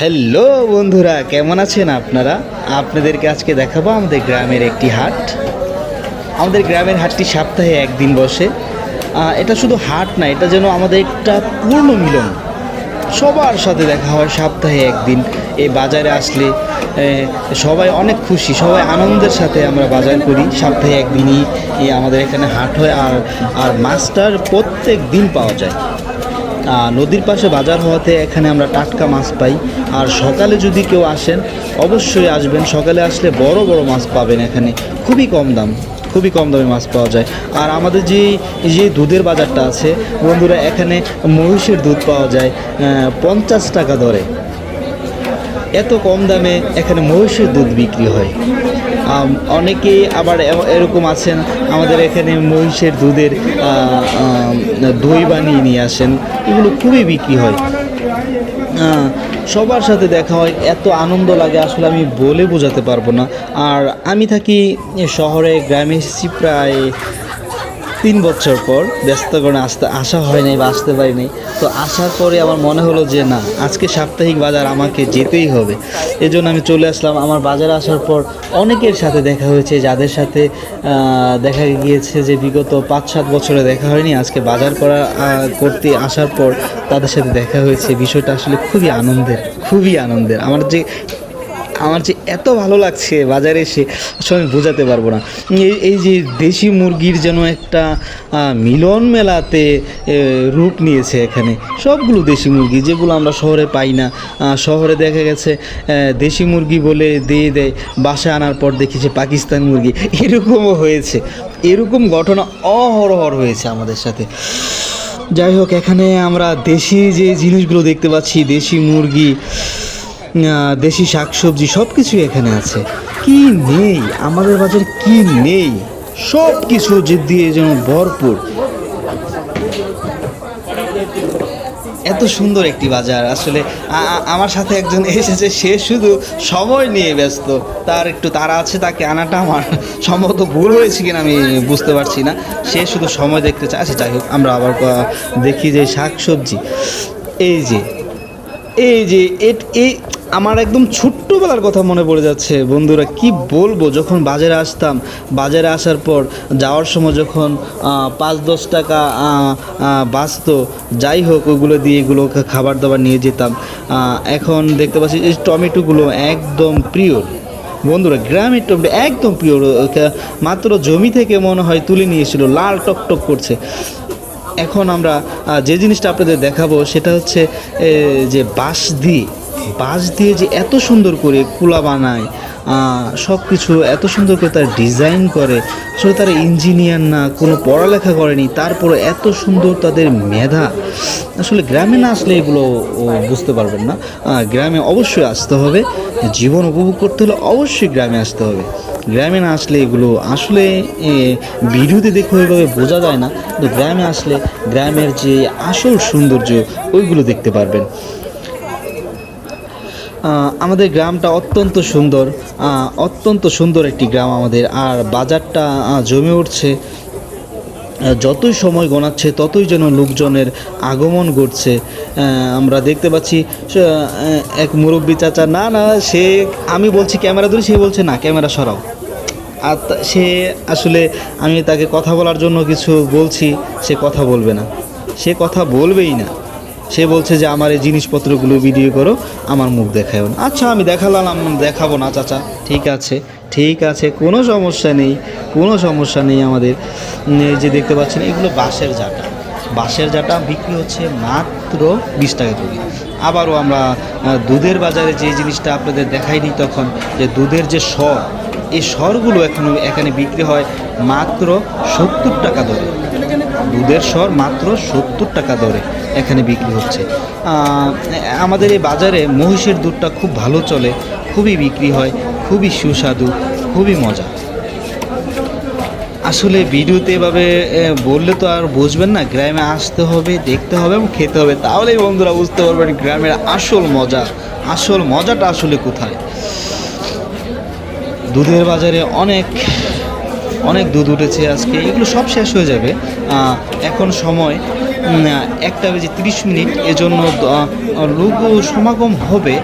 Hello বন্ধুরা, কেমন আছেন আপনারা? আপনাদেরকে আজকে দেখাবো আমাদের গ্রামের একটি হাট। আমাদের গ্রামের হাটটি সপ্তাহে একদিন বসে। এটা শুধু হাট না, এটা যেন আমাদের একটা পূর্ণ মিলন। সবার সাথে দেখা হয় সপ্তাহে একদিন। এই বাজারে আসলে সবাই অনেক খুশি, সবাই আনন্দের সাথে আমরা বাজার করি। সপ্তাহে একদিনই আমাদের এখানে হাট হয়। আর মাছটার প্রত্যেক দিন পাওয়া যায়। নদীর পাশে বাজার হওয়াতে এখানে আমরা টাটকা মাছ পাই। আর সকালে যদি কেউ আসেন, অবশ্যই আসবেন। সকালে আসলে বড় বড় মাছ পাবেন এখানে, খুবই কম দামে মাছ পাওয়া যায়। আর আমাদের যে দুধের বাজারটা আছে বন্ধুরা, এখানে মহিষের দুধ পাওয়া যায় 50 টাকা দরে। এত কম দামে এখানে মহিষের দুধ বিক্রি হয়। অনেকেই আবার এরকম আছেন, আমাদের এখানে মহিষের দুধের দই বানিয়ে নিয়ে আসেন, এগুলো খুবই বিক্রি হয়। সবার সাথে দেখা হয়, এত আনন্দ লাগে আসলে আমি বলে বোঝাতে পারবো না। আর আমি থাকি শহরে, গ্রামে এসেছি প্রায় 3 বছর পর। ব্যস্ত কারণে আসা হয় নাই বা আসতে পারি নাই। তো আসার পরে আমার মনে হলো যে না, আজকে সাপ্তাহিক বাজার আমাকে যেতেই হবে। এজন্য আমি চলে আসলাম। আমার বাজারে আসার পর অনেকের সাথে দেখা হয়েছে, যাদের সাথে দেখা গিয়েছে যে বিগত 5-7 বছরে দেখা হয়নি। আজকে বাজার করতে আসার পর তাদের সাথে দেখা হয়েছে। বিষয়টা আসলে খুবই আনন্দের। আমার যে এত ভালো লাগছে বাজারে এসে, আসলে আমি বোঝাতে পারবো না। এই যে দেশি মুরগির যেন একটা মিলন মেলাতে রূপ নিয়েছে এখানে। সবগুলো দেশি মুরগি, যেগুলো আমরা শহরে পাই না। শহরে দেখা গেছে দেশি মুরগি বলে দিয়ে দেয়, বাসায় আনার পর দেখি যে পাকিস্তান মুরগি। এরকমও হয়েছে, এরকম ঘটনা অহরহ হয়েছে আমাদের সাথে। যাই হোক, এখানে আমরা দেশি যে জিনিসগুলো দেখতে পাচ্ছি, দেশি মুরগি, দেশি শাকসবজি, সব কিছুই এখানে আছে। কি নেই আমাদের বাজারে, কি নেই, সব কিছু যে দিয়ে যেন ভরপুর। এত সুন্দর একটি বাজার। আসলে আমার সাথে একজন এসেছে, সে শুধু সময় নিয়ে ব্যস্ত। তার একটু তাড়া আছে, তাকে আনাটা আমার সম্ভবত ভুল হয়েছে কিনা আমি বুঝতে পারছি না। সে শুধু সময় দেখতে চায়। আচ্ছা, যাই হোক, আমরা আবার দেখি যে শাকসবজি, এই যে এই আমার একদম ছোট্টবেলার কথা মনে পড়ে যাচ্ছে বন্ধুরা। কি বলবো, যখন বাজারে আসতাম, বাজারে আসার পর যাওয়ার সময় যখন 5-10 টাকা বাঁচতো, যাই হোক, ওগুলো দিয়ে এগুলো খাবার দাবার নিয়ে যেতাম। এখন দেখতে পাচ্ছি এই টমেটোগুলো একদম প্রিয় বন্ধুরা, গ্রামের টমেটো একদম প্রিয়। মাত্র জমি থেকে মনে হয় তুলে নিয়েছিল, লাল টকটক করছে। এখন আমরা যে জিনিসটা আপনাদের দেখাবো সেটা হচ্ছে যে বাঁশ দিয়ে যে এত সুন্দর করে কুলা বানায়, সব কিছু এত সুন্দর করে তার ডিজাইন করে। আসলে তারা ইঞ্জিনিয়ার না, কোনো পড়ালেখা করেনি, তারপরে এত সুন্দর তাদের মেধা। আসলে গ্রামে না আসলে এগুলো বুঝতে পারবেন না। গ্রামে অবশ্যই আসতে হবে, জীবন উপভোগ করতে হলে অবশ্যই গ্রামে আসতে হবে। গ্রামে না আসলে এগুলো আসলে ভিডিওতে দেখে ওইভাবে বোঝা যায় না, কিন্তু গ্রামে আসলে গ্রামের যে আসল সৌন্দর্য ওইগুলো দেখতে পারবেন। আমাদের গ্রামটা অত্যন্ত সুন্দর একটি গ্রাম আমাদের। আর বাজারটা জমে উঠছে, যতই সময় গণাচ্ছে ততই যেন লোকজনের আগমন ঘটছে। আমরা দেখতে পাচ্ছি এক মুরব্বী চাচা, সে, আমি বলছি ক্যামেরা ধরে, সে বলছে না ক্যামেরা সরাও। আর সে আসলে, আমি তাকে কথা বলার জন্য কিছু বলছি, সে কথা বলবে না, সে কথা বলবেই না। সে বলছে যে আমার এই জিনিসপত্রগুলো ভিডিও করো, আমার মুখ দেখাও না। আচ্ছা, আমি দেখাবো না চাচা, ঠিক আছে, কোনো সমস্যা নেই আমাদের। এই যে দেখতে পাচ্ছেন, এগুলো বাঁশের জাটা বিক্রি হচ্ছে মাত্র 20 টাকা করে। আবারও আমরা দুধের বাজারে যে জিনিসটা আপনাদের দেখাইনি তখন, যে দুধের যে সর, এই সরগুলো এখানে বিক্রি হয় মাত্র 70 টাকা দরে। দুধের সর মাত্র 70 টাকা দরে এখানে বিক্রি হচ্ছে। আমাদের এই বাজারে মহিষের দুধটা খুব ভালো চলে, খুবই বিক্রি হয়, খুবই সুস্বাদু, খুবই মজা। আসলে ভিডিওতে এভাবে বললে তো আর বুঝবেন না। গ্রামে আসতে হবে, দেখতে হবে এবং খেতে হবে, তাহলেই বন্ধুরা বুঝতে পারবেন গ্রামের আসল মজাটা আসলে কোথায়। দুধের বাজারে অনেক দুধ উঠেছে আজকে, এগুলো সব শেষ হয়ে যাবে। এখন সময় 1টা বেজে 30 মিনিট, এজন্য লোক সমাগম হবে।